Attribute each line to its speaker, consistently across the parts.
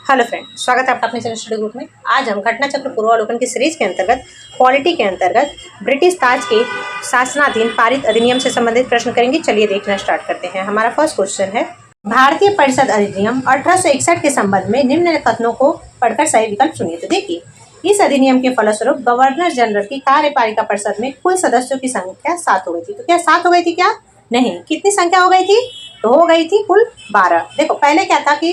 Speaker 1: Hello friend, स्वागत है आपका अपने चैनल स्टडी ग्रुप में। आज हम घटना चक्र पूर्वावलोकन की सीरीज के अंतर्गत पॉलिटी के अंतर्गत ब्रिटिश ताज के शासनाधीन पारित अधिनियम से संबंधित प्रश्न करेंगे। चलिए देखना स्टार्ट करते हैं। हमारा फर्स्ट क्वेश्चन है, भारतीय परिषद अधिनियम 1861 के संबंध में निम्न कथनों को पढ़कर सही विकल्प चुनिए। तो देखिए, इस अधिनियम के फलस्वरूप गवर्नर जनरल की कार्यपालिका परिषद में कुल सदस्यों की संख्या 7 हो गई थी। तो क्या 7 हो गई थी? क्या नहीं, कितनी संख्या हो गई थी? तो हो गई थी कुल 12। देखो, पहले क्या था कि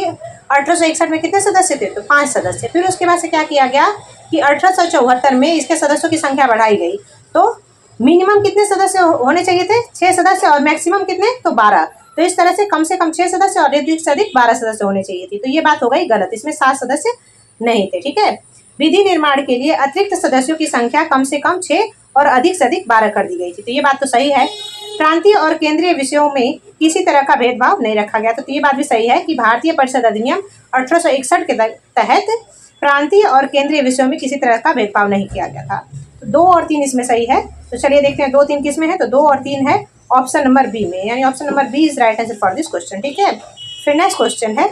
Speaker 1: 1861 में कितने सदस्य थे? तो 5 सदस्य। फिर उसके बाद से क्या किया गया कि 1874 में इसके सदस्यों की संख्या बढ़ाई गई। तो मिनिमम कितने सदस्य होने चाहिए थे? 6 सदस्य, और मैक्सिमम कितने? तो 12। तो इस तरह से कम 6 सदस्य और अधिक से अधिक 12 सदस्य होने चाहिए थे। तो ये बात हो गई गलत, इसमें 7 सदस्य नहीं थे। ठीक है। विधि निर्माण के लिए अतिरिक्त सदस्यों की संख्या कम से कम 6 और अधिक से अधिक 12 कर दी गई थी। तो ये बात तो सही है। प्रांतीय और केंद्रीय विषयों में किसी तरह का भेदभाव नहीं रखा गया। तो ये बात भी सही है कि भारतीय परिषद अधिनियम 1861 के तहत प्रांतीय और केंद्रीय विषयों में किसी तरह का भेदभाव नहीं किया गया था। तो 2 और 3 इसमें सही है। तो चलिए देखते हैं 2, 3 किस में है। तो 2 और 3 है ऑप्शन नंबर बी में, यानी option number B is right answer for this question. ठीक है। फिर नेक्स्ट क्वेश्चन है,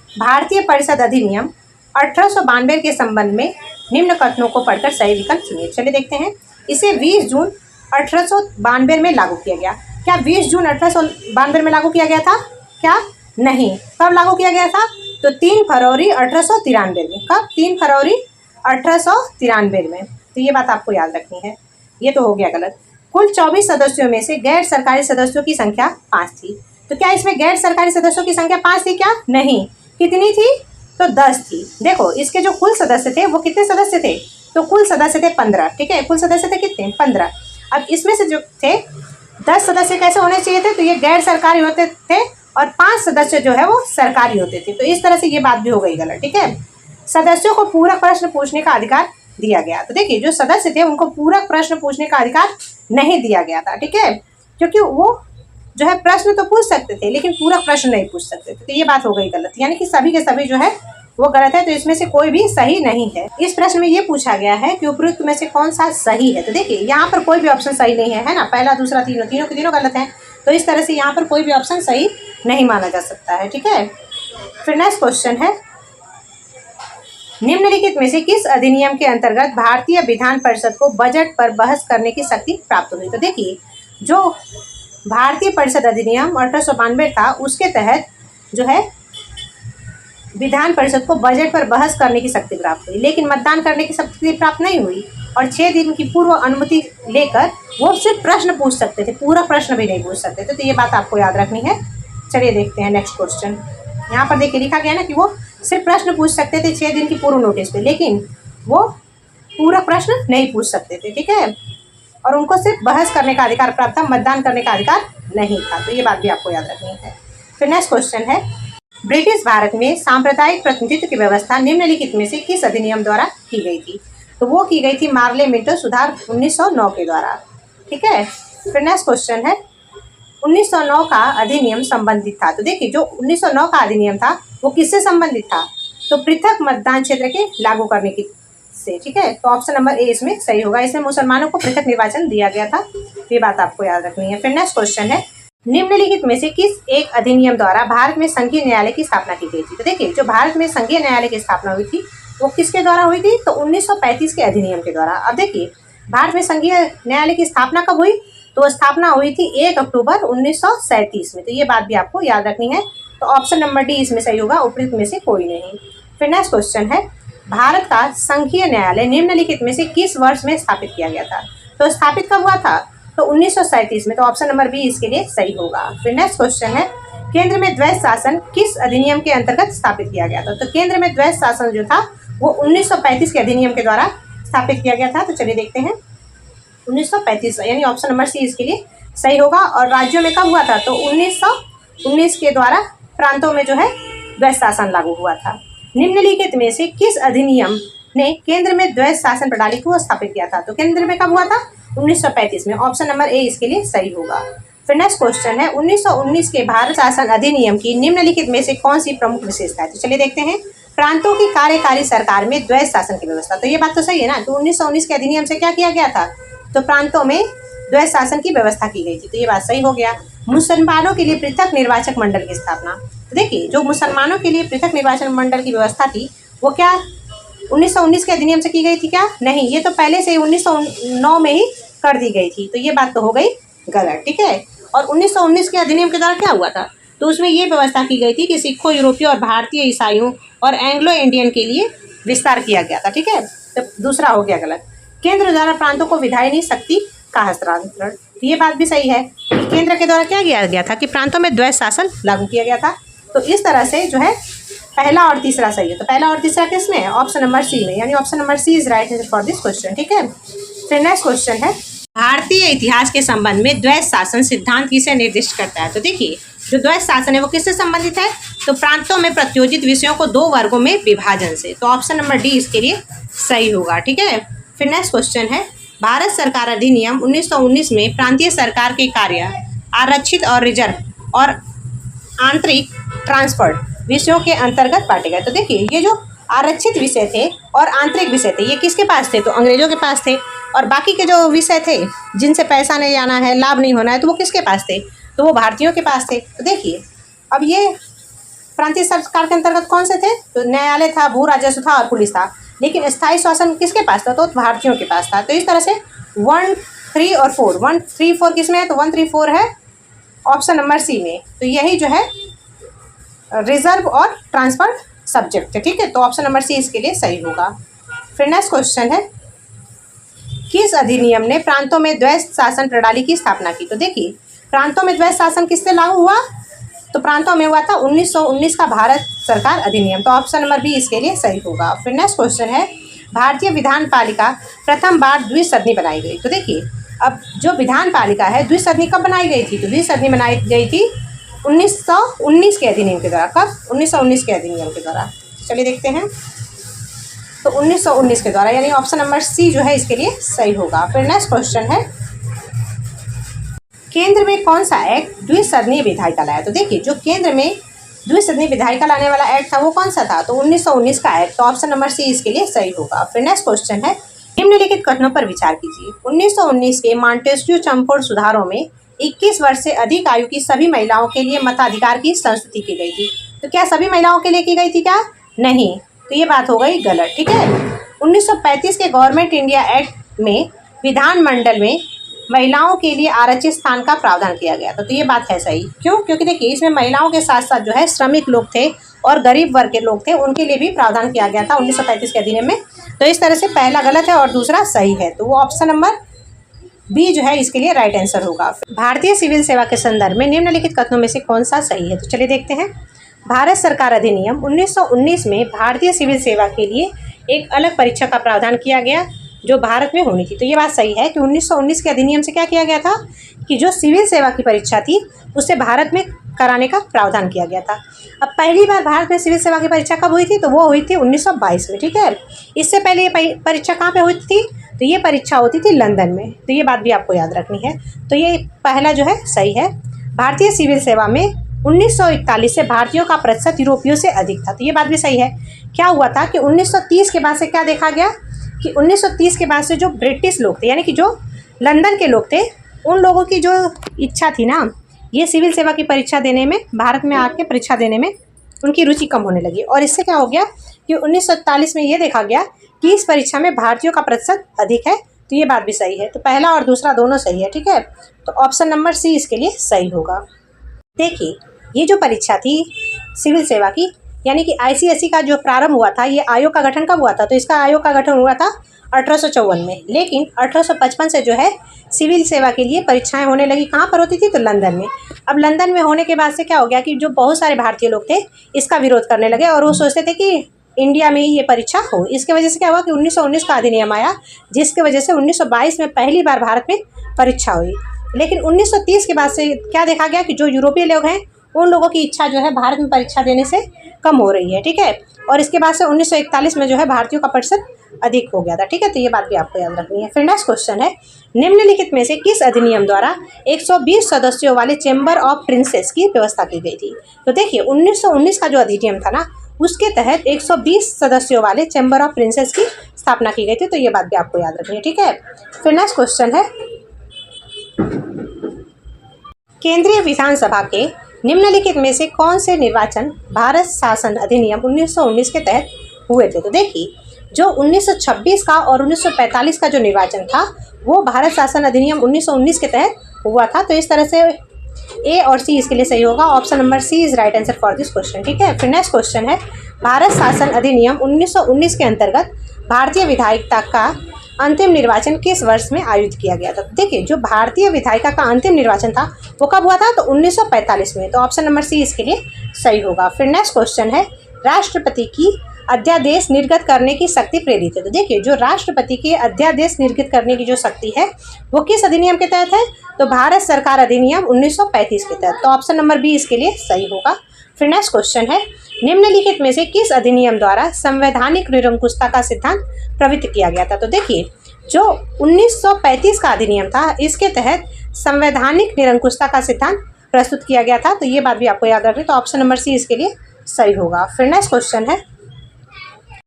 Speaker 1: भारतीय परिषद अधिनियम 1892 के संबंध में निम्न कथनों को पढ़कर सही विकल्प चुनिए। चलिए देखते हैं। इसे 20 जून 1892 में लागू किया गया। क्या 20 जून 1892 में लागू किया गया था? क्या नहीं। कब लागू किया गया था? तो 3 फरवरी 1893 में। कब? 3 फरवरी 1893 में। तो ये बात आपको याद रखनी है। ये तो हो गया गलत। कुल 24 सदस्यों में से गैर सरकारी सदस्यों की संख्या 5 थी। तो क्या इसमें गैर सरकारी सदस्यों की संख्या 5 थी? क्या नहीं। कितनी थी? तो 10 थी। देखो, इसके जो कुल सदस्य थे वो कितने सदस्य थे? तो कुल सदस्य थे 15। ठीक है। कुल सदस्य थे कितने? 15। अब इसमें से जो थे 10 सदस्य कैसे होने चाहिए थे? तो ये गैर सरकारी होते थे और 5 सदस्य जो है वो सरकारी होते थे। तो इस तरह से ये बात भी हो गई गलत। ठीक है। सदस्यों को पूरक प्रश्न पूछने का अधिकार दिया गया। तो देखिए, जो सदस्य थे उनको पूरक प्रश्न पूछने का अधिकार नहीं दिया गया था। ठीक है। क्योंकि वो जो है प्रश्न तो पूछ सकते थे लेकिन पूरक प्रश्न नहीं पूछ सकते थे। तो ये बात हो गई गलत, यानी कि सभी के सभी जो है वो गलत है। तो इसमें से कोई भी सही नहीं है। इस प्रश्न में ये पूछा गया है कि उपयुक्त में से कौन सा सही है। तो देखिए, यहाँ पर कोई भी ऑप्शन सही नहीं है ना। पहला, दूसरा, तीनों के तीनों गलत हैं। तो इस तरह से यहाँ पर कोई भी ऑप्शन सही नहीं माना जा सकता है। ठीक है। फिर नेक्स्ट क्वेश्चन है, निम्नलिखित में से किस अधिनियम के अंतर्गत भारतीय विधान परिषद को बजट पर बहस करने की शक्ति प्राप्त हुई? तो देखिए, जो भारतीय परिषद अधिनियम 1892 था उसके तहत जो है विधान परिषद को बजट पर बहस करने की शक्ति प्राप्त हुई, लेकिन मतदान करने की शक्ति प्राप्त नहीं हुई। और 6 दिन की पूर्व अनुमति लेकर वो सिर्फ प्रश्न पूछ सकते थे, पूरा प्रश्न भी नहीं पूछ सकते थे। तो ये बात आपको याद रखनी है। चलिए देखते हैं नेक्स्ट क्वेश्चन। यहाँ पर देखिए लिखा गया ना कि वो सिर्फ प्रश्न पूछ सकते थे 6 दिन की पूर्व नोटिस पे, लेकिन वो पूरा प्रश्न नहीं पूछ सकते थे। ठीक है। और उनको सिर्फ बहस करने का अधिकार प्राप्त था, मतदान करने का अधिकार नहीं था। तो ये बात भी आपको याद रखनी है। फिर नेक्स्ट क्वेश्चन है, ब्रिटिश भारत में सांप्रदायिक प्रतिनिधित्व की व्यवस्था निम्नलिखित में से किस अधिनियम द्वारा की गई थी? तो वो की गई थी मार्ले मिंटो सुधार 1909 के द्वारा। ठीक है। फिर नेक्स्ट क्वेश्चन है, 1909 का अधिनियम संबंधित था। तो देखिए, जो 1909 का अधिनियम था वो किससे संबंधित था? तो पृथक मतदान क्षेत्र के लागू करने की से। ठीक है। तो ऑप्शन नंबर ए इसमें सही होगा। इसमें मुसलमानों को पृथक निर्वाचन दिया गया था। ये बात आपको याद रखनी है। फिर नेक्स्ट क्वेश्चन है, निम्नलिखित में से किस एक अधिनियम द्वारा भारत में संघीय न्यायालय की स्थापना की गई थी? तो देखिए, जो भारत में संघीय न्यायालय की स्थापना हुई थी वो किसके द्वारा हुई थी? तो 1935 के अधिनियम के द्वारा। अब देखिए, भारत में संघीय न्यायालय की स्थापना कब हुई? तो स्थापना हुई थी 1 अक्टूबर 1937 में। तो ये बात भी आपको याद रखनी है। तो ऑप्शन नंबर डी इसमें सही होगा, उपयुक्त में से कोई नहीं। फिर नेक्स्ट क्वेश्चन है, भारत का संघीय न्यायालय निम्नलिखित में से किस वर्ष में स्थापित किया गया था? तो स्थापित कब हुआ था? तो 1937 में। तो ऑप्शन नंबर बी इसके लिए सही होगा। फिर नेक्स्ट क्वेश्चन है, केंद्र में द्वैध शासन किस अधिनियम के अंतर्गत स्थापित किया गया था? तो केंद्र में द्वैध शासन जो था वो 1935 के अधिनियम के द्वारा स्थापित किया गया था। तो चलिए देखते हैं, 1935, यानी ऑप्शन नंबर सी इसके लिए सही होगा। और राज्यों में कब हुआ था? तो 1919 के द्वारा प्रांतों में जो है द्वैध शासन लागू हुआ था। निम्नलिखित में से किस अधिनियम ने केंद्र में द्वैध शासन प्रणाली को स्थापित किया था? तो केंद्र में कब हुआ था? 1935 में। ऑप्शन नंबर ए इसके लिए सही होगा। फिर नेक्स्ट क्वेश्चन है, 1919 के भारत शासन अधिनियम की निम्नलिखित में से कौन सी प्रमुख विशेषता है? तो चलिए देखते हैं, प्रांतों की कार्यकारी सरकार में द्वैध शासन की व्यवस्था। तो ये बात तो सही है ना। तो 1919 के अधिनियम से क्या किया गया था? तो प्रांतों में द्वैध शासन की व्यवस्था की गई थी। तो ये बात सही हो गया। मुसलमानों के लिए पृथक निर्वाचक मंडल की स्थापना। तो देखिए, जो मुसलमानों के लिए पृथक निर्वाचन मंडल की व्यवस्था थी वो क्या 1919 के अधिनियम से की गई थी क्या? नहीं, ये तो पहले से ही 1909 में ही कर दी गई थी। तो ये बात तो हो गई गलत, ठीक है। और 1919 के अधिनियम के द्वारा क्या हुआ था? तो उसमें ये व्यवस्था की गई थी कि सिखों, यूरोपियों और भारतीय ईसाइयों और एंग्लो इंडियन के लिए विस्तार किया गया था, ठीक है। तो दूसरा हो गया गलत। केंद्र द्वारा प्रांतों को विधायी शक्ति का हस्तांतरण, तो ये बात भी सही है कि केंद्र के द्वारा क्या किया गया था कि प्रांतों में द्वैध शासन लागू किया गया था। तो इस तरह से जो है पहला और तीसरा सही है। तो पहला और तीसरा किसमें है? ऑप्शन नंबर सी में, यानी option number C is right answer for this question, ठीक है। फिर नेक्स्ट क्वेश्चन है, भारतीय इतिहास के संबंध में द्वैध शासन सिद्धांत किसे निर्दिष्ट करता है? तो देखिए, जो द्वैध शासन है वो किससे संबंधित है? तो प्रांतों में प्रत्योजित विषयों को दो वर्गों में विभाजन से। तो ऑप्शन नंबर डी इसके लिए सही होगा, ठीक है। फिर नेक्स्ट क्वेश्चन है, भारत सरकार अधिनियम 1919 में प्रांतीय सरकार के कार्य आरक्षित और रिजर्व और आंतरिक ट्रांसफर्ड विषयों के अंतर्गत बांटे गए। तो देखिए, ये जो आरक्षित विषय थे और आंतरिक विषय थे ये किसके पास थे? तो अंग्रेजों के पास थे। और बाकी के जो विषय थे जिनसे पैसा नहीं आना है, लाभ नहीं होना है, तो वो किसके पास थे? तो वो भारतीयों के पास थे। तो देखिए, अब ये प्रांतीय सरकार के अंतर्गत कौन से थे? तो न्यायालय था, भू राजस्व था और पुलिस था। लेकिन स्थायी शासन किसके पास था? तो भारतीयों के पास था। तो इस तरह से 1, 3 और 4, 1, 3, 4 किसमें है? तो 1, 3, 4 है ऑप्शन नंबर सी में। तो यही जो है रिजर्व और ट्रांसफर सब्जेक्ट है, ठीक है। तो ऑप्शन नंबर सी इसके लिए सही होगा। फिर नेक्स्ट क्वेश्चन है, किस अधिनियम ने प्रांतों में द्वैध शासन प्रणाली की स्थापना की? तो देखिए, प्रांतों में द्वैध शासन किससे लागू हुआ? तो प्रांतों में हुआ था 1919 का भारत सरकार अधिनियम। तो ऑप्शन नंबर बी इसके लिए सही होगा। फिर नेक्स्ट क्वेश्चन है, भारतीय विधान पालिका प्रथम बार द्विसदनी बनाई गई। तो देखिए, अब जो विधान पालिका है द्विसदनी कब बनाई गई थी? तो द्विसदनी बनाई गई थी 1919 के अधिनियम के द्वारा। कब? 1919 के अधिनियम के द्वारा। चलिए देखते हैं। तो 1919 के द्वारा, यानी ऑप्शन नंबर सी जो है इसके लिए सही होगा। फिर नेक्स्ट क्वेश्चन है, केंद्र में कौन सा एक्ट द्विसदनीय विधायिका लाया? तो देखिए, जो केंद्र में द्विसदनीय विधायिका लाने वाला एक्ट था वो कौन सा था? तो 1919 का एक्ट। तो ऑप्शन नंबर सी इसके लिए सही होगा। फिर नेक्स्ट क्वेश्चन है, निम्नलिखित कथनों पर विचार कीजिए। 1919 के मॉन्टेस्क्यू चमफोर्ड सुधारों में 21 वर्ष से अधिक आयु की सभी महिलाओं के लिए मताधिकार की संस्तुति की गई थी। तो क्या सभी महिलाओं के लिए की गई थी क्या? नहीं। तो ये बात हो गई गलत, ठीक है। 1935 के गवर्नमेंट इंडिया एक्ट में विधानमंडल में महिलाओं के लिए आरक्षित स्थान का प्रावधान किया गया था। तो ये बात है सही। क्यों? क्योंकि देखिए, इसमें महिलाओं के साथ साथ जो है श्रमिक लोग थे और गरीब वर्ग के लोग थे, उनके लिए भी प्रावधान किया गया था 1935 के अधिनियम में। तो इस तरह से पहला गलत है और दूसरा सही है। तो वो ऑप्शन नंबर बी जो है इसके लिए राइट आंसर होगा। भारतीय सिविल सेवा के संदर्भ में निम्नलिखित कथनों में से कौन सा सही है? तो चलिए देखते हैं। भारत सरकार अधिनियम 1919 में भारतीय सिविल सेवा के लिए एक अलग परीक्षा का प्रावधान किया गया जो भारत में होनी थी। तो ये बात सही है कि 1919 के अधिनियम से क्या किया गया था कि जो सिविल सेवा की परीक्षा थी उसे भारत में कराने का प्रावधान किया गया था। अब पहली बार भारत में सिविल सेवा की परीक्षा कब हुई थी? तो वो हुई थी 1922 में, ठीक है। इससे पहले ये परीक्षा कहाँ पे हुई थी? तो ये परीक्षा होती थी लंदन में। तो ये बात भी आपको याद रखनी है। तो ये पहला जो है सही है। भारतीय सिविल सेवा में 1941 से भारतीयों का प्रतिशत यूरोपियों से अधिक था। तो ये बात भी सही है। क्या हुआ था कि 1930 के बाद से क्या देखा गया कि 1930 के बाद से जो ब्रिटिश लोग थे, यानी कि जो लंदन के लोग थे, उन लोगों की जो इच्छा थी ना, ये सिविल सेवा की परीक्षा देने में, भारत में आके परीक्षा देने में उनकी रुचि कम होने लगी। और इससे क्या हो गया कि 1941 में ये देखा गया कि इस परीक्षा में भारतीयों का प्रतिशत अधिक है। तो ये बात भी सही है। तो पहला और दूसरा दोनों सही है, ठीक है। तो ऑप्शन नंबर सी इसके लिए सही होगा। देखिए, ये जो परीक्षा थी सिविल सेवा की, यानी कि ICSE का जो प्रारंभ हुआ था, ये आयोग का गठन कब हुआ था? तो इसका आयोग का गठन हुआ था 1854 में। लेकिन 1855 से जो है सिविल सेवा के लिए परीक्षाएं होने लगी। कहाँ पर होती थी? तो लंदन में। अब लंदन में होने के बाद से क्या हो गया कि जो बहुत सारे भारतीय लोग थे इसका विरोध करने लगे और वो सोचते थे कि इंडिया में ही ये परीक्षा हो। इसके वजह से क्या हुआ कि 1919 का अधिनियम आया, जिसके वजह से 1922 में पहली बार भारत में परीक्षा हुई। लेकिन 1930 के बाद से क्या देखा गया कि जो यूरोपीय लोग हैं उन लोगों की इच्छा जो है भारत में परीक्षा देने से कम हो रही है, ठीक है। और इसके बाद से 1941 में जो है भारतीयों का प्रतिशत अधिक हो गया था, ठीक है। तो ये बात भी आपको याद रखनी है। फिर नेक्स्ट क्वेश्चन है, निम्नलिखित में से किस अधिनियम द्वारा 120 सदस्यों वाले चैम्बर ऑफ प्रिंसेस की व्यवस्था की गई थी? तो देखिए, 1919 का जो अधिनियम था ना, उसके तहत 120 सदस्यों वाले चैम्बर ऑफ प्रिंसेस की स्थापना की गई थी। तो ये बात भी आपको याद रखनी है, ठीक है। फिर नेक्स्ट क्वेश्चन है, केंद्रीय विधानसभा के निम्नलिखित में से कौन से निर्वाचन भारत शासन अधिनियम 1919 के तहत हुए थे? तो देखिए, जो 1926 का और 1945 का जो निर्वाचन था वो भारत शासन अधिनियम 1919 के तहत हुआ था। तो इस तरह से ए और सी इसके लिए सही होगा। Option number C is right answer for this question. ठीक है, फिर नेक्स्ट क्वेश्चन है, भारत शासन अधिनियम 1919 के अंतर्गत भारतीय विधायिका का अंतिम निर्वाचन किस वर्ष में आयोजित किया गया था? तो देखिए, जो भारतीय विधायिका का अंतिम निर्वाचन था वो कब हुआ था? तो 1945 में। तो ऑप्शन नंबर सी इसके लिए सही होगा। फिर नेक्स्ट क्वेश्चन है, राष्ट्रपति की अध्यादेश निर्गत करने की शक्ति प्रेरित है। तो देखिए, जो राष्ट्रपति के अध्यादेश निर्गत करने की जो शक्ति है वो किस अधिनियम के तहत है? तो भारत सरकार अधिनियम 1935 के तहत। तो ऑप्शन नंबर बी इसके लिए सही होगा। फिर नेक्स्ट क्वेश्चन है, निम्नलिखित में से किस अधिनियम द्वारा संवैधानिक निरंकुशता का सिद्धांत प्रवृत्त किया गया था? तो देखिए, जो 1935 का अधिनियम था इसके तहत संवैधानिक निरंकुशता का सिद्धांत प्रस्तुत किया गया था। तो ये बात भी आपको याद रखनी। तो ऑप्शन नंबर सी इसके लिए सही होगा। फिर नेक्स्ट क्वेश्चन है,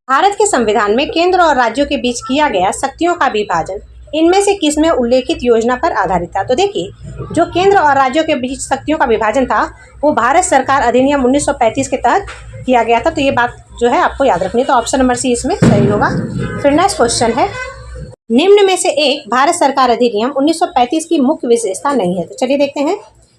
Speaker 1: भारत के संविधान में केंद्र और राज्यों के बीच किया गया शक्तियों का विभाजन इनमें से किसमें उल्लेखित योजना पर आधारित था? तो देखिए, जो केंद्र और राज्यों के बीच शक्तियों का विभाजन था वो भारत सरकार अधिनियम 1935 के तहत किया गया था। तो ये बात जो है आपको याद रखनी है। तो ऑप्शन नंबर सी इसमें सही होगा। फिर नेक्स्ट क्वेश्चन है, निम्न में से एक भारत सरकार अधिनियम 1935 की मुख्य विशेषता नहीं है। तो चलिए देखते हैं,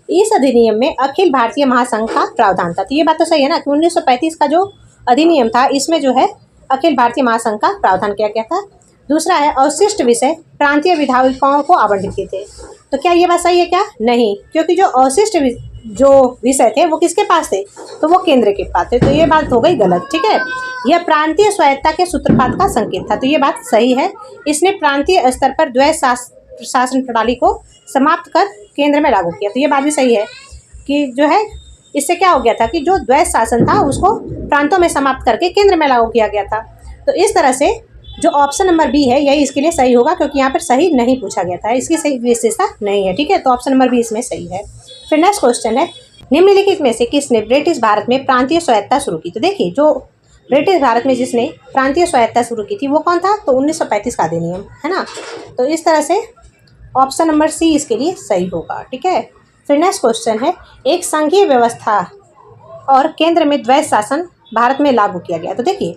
Speaker 1: इस अधिनियम में अखिल भारतीय महासंघ का प्रावधान था। तो ये बात तो सही है ना कि 1935 का जो अधिनियम था इसमें जो है अखिल भारतीय महासंघ का प्रावधान किया गया था। दूसरा है, अवशिष्ट विषय प्रांतीय विधायिकाओं को आवंटित किए थे। तो क्या ये बात सही है क्या? नहीं, क्योंकि जो अवशिष्ट जो विषय थे वो किसके पास थे? तो वो केंद्र के पास थे। तो ये बात हो गई गलत। ठीक है, यह प्रांतीय स्वायत्तता के सूत्रपात का संकेत था। तो ये बात सही है, इसने प्रांतीय स्तर पर द्वैध शासन प्रणाली को समाप्त कर केंद्र में लागू किया। तो ये बात भी सही है कि जो है इससे क्या हो गया था कि जो द्वैध शासन था उसको प्रांतों में समाप्त करके केंद्र में लागू किया गया था। तो इस तरह से जो ऑप्शन नंबर बी है यही इसके लिए सही होगा, क्योंकि यहाँ पर सही नहीं पूछा गया था, इसकी सही विशेषता नहीं है। ठीक है, तो ऑप्शन नंबर बी इसमें सही है। फिर नेक्स्ट क्वेश्चन है, निम्नलिखित में से किसने ब्रिटिश भारत में प्रांतीय स्वायत्तता शुरू की? तो देखिए, जो ब्रिटिश भारत में जिसने प्रांतीय स्वायत्तता शुरू की थी वो कौन था? तो 1935 का अधिनियम, है ना। तो इस तरह से ऑप्शन नंबर सी इसके लिए सही होगा। ठीक है, फिर नेक्स्ट क्वेश्चन है, एक संघीय व्यवस्था और केंद्र में द्वैध शासन भारत में लागू किया गया। तो देखिए,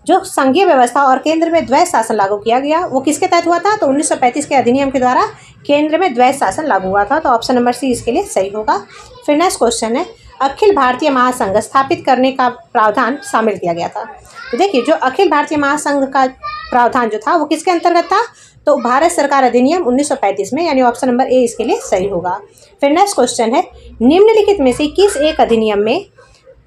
Speaker 1: जो संघीय व्यवस्था और केंद्र में द्वैध शासन लागू किया गया वो किसके तहत हुआ था? तो 1935 के अधिनियम के द्वारा केंद्र में द्वैध शासन लागू हुआ था। तो ऑप्शन नंबर सी इसके लिए सही होगा। फिर नेक्स्ट क्वेश्चन है, अखिल भारतीय महासंघ स्थापित करने का प्रावधान शामिल किया गया था। तो देखिए, जो अखिल भारतीय महासंघ का प्रावधान जो था वो किसके अंतर्गत था? तो भारत सरकार अधिनियम 1935 में, यानी ऑप्शन नंबर ए इसके लिए सही होगा। फिर नेक्स्ट क्वेश्चन है, निम्नलिखित में से किस एक अधिनियम में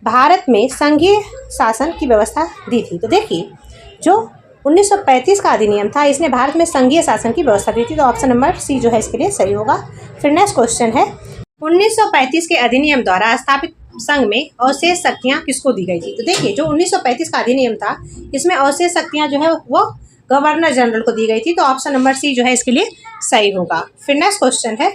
Speaker 1: भारत में संघीय शासन की व्यवस्था दी थी? तो देखिए, जो 1935 का अधिनियम था इसने भारत में संघीय शासन की व्यवस्था दी थी। तो ऑप्शन नंबर सी जो है इसके लिए सही होगा। फिर नेक्स्ट क्वेश्चन है, 1935 के अधिनियम द्वारा स्थापित संघ में अवशेष शक्तियाँ किसको दी गई थी? तो देखिए, जो 1935 का अधिनियम था इसमें अवशेष शक्तियाँ जो है वो गवर्नर जनरल को दी गई थी। तो ऑप्शन नंबर सी जो है इसके लिए सही होगा। फिर नेक्स्ट क्वेश्चन है,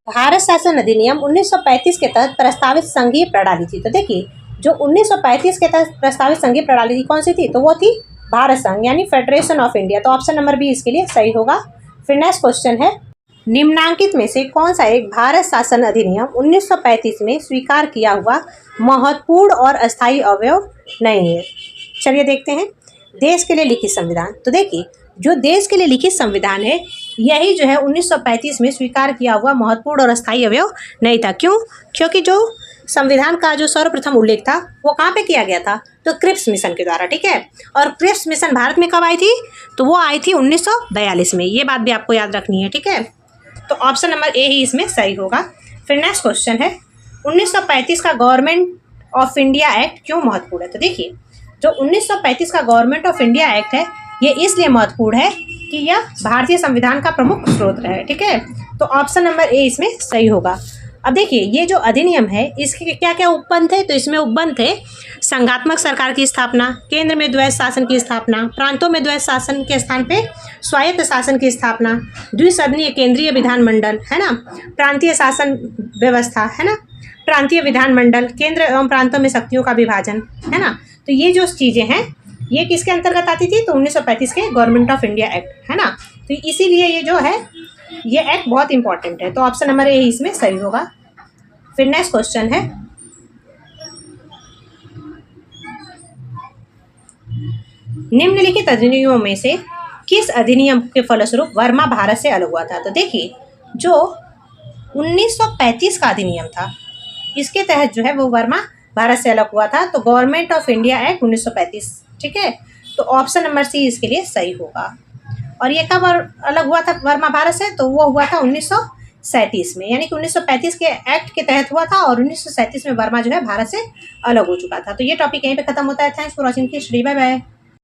Speaker 1: भारत शासन अधिनियम 1935 के तहत प्रस्तावित संघीय प्रणाली थी। तो देखिए, जो 1935 के तहत प्रस्तावित संघीय प्रणाली थी कौन सी थी? तो वो थी भारत संघ, यानी फेडरेशन ऑफ इंडिया। तो ऑप्शन नंबर बी इसके लिए सही होगा। फिर नेक्स्ट क्वेश्चन है, निम्नांकित में से कौन सा एक भारत शासन अधिनियम 1935 में स्वीकार किया हुआ महत्वपूर्ण और अस्थायी अवयव नहीं है? चलिए देखते हैं, देश के लिए लिखित संविधान। तो देखिए, जो देश के लिए लिखित संविधान है यही जो है 1935 में स्वीकार किया हुआ महत्वपूर्ण और अस्थायी अवयव नहीं था। क्यों? क्योंकि जो संविधान का जो सर्वप्रथम उल्लेख था वो कहाँ पे किया गया था? तो क्रिप्स मिशन के द्वारा। ठीक है, और क्रिप्स मिशन भारत में कब आई थी? तो वो आई थी 1942 में। ये बात भी आपको याद रखनी है। ठीक है, तो ऑप्शन नंबर ए ही इसमें सही होगा। फिर नेक्स्ट क्वेश्चन है, 1935 का गवर्नमेंट ऑफ इंडिया एक्ट क्यों महत्वपूर्ण है? तो देखिए, जो 1935 का गवर्नमेंट ऑफ इंडिया एक्ट है ये इसलिए महत्वपूर्ण है कि यह भारतीय संविधान का प्रमुख स्रोत है। ठीक है, तो ऑप्शन नंबर ए इसमें सही होगा। अब देखिए, ये जो अधिनियम है इसके क्या क्या उपबंध थे? तो इसमें उपबंध थे संघात्मक सरकार की स्थापना, केंद्र में द्वैध शासन की स्थापना, प्रांतों में द्वैध शासन के स्थान पे स्वायत्त शासन की स्थापना, द्विसदनीय केंद्रीय विधानमंडल, है ना, प्रांतीय शासन व्यवस्था, है ना, प्रांतीय विधानमंडल, केंद्र एवं प्रांतों में शक्तियों का विभाजन, है ना। तो ये जो चीज़ें हैं ये किसके अंतर्गत आती थी? तो 1935 के गवर्नमेंट ऑफ इंडिया एक्ट, है ना। तो इसीलिए ये जो है ये एक्ट बहुत इंपॉर्टेंट है। तो ऑप्शन नंबर ए इसमें सही होगा। फिर नेक्स्ट क्वेश्चन है, निम्नलिखित अधिनियमों में से किस अधिनियम के फलस्वरूप वर्मा भारत से अलग हुआ था? तो देखिए, जो 1935 का अधिनियम था, इसके तहत जो है वो वर्मा भारत से अलग हुआ था। तो गवर्नमेंट ऑफ इंडिया एक्ट 1935, ठीक है। तो ऑप्शन नंबर सी इसके लिए सही होगा। और ये कब अलग हुआ था वर्मा भारत से? तो वो हुआ था 1937 में, यानी कि 1935 के एक्ट के तहत हुआ था और 1937 में वर्मा जो है भारत से अलग हो चुका था। तो ये टॉपिक यहीं पे खत्म होता है। Thanks for watching, bye bye.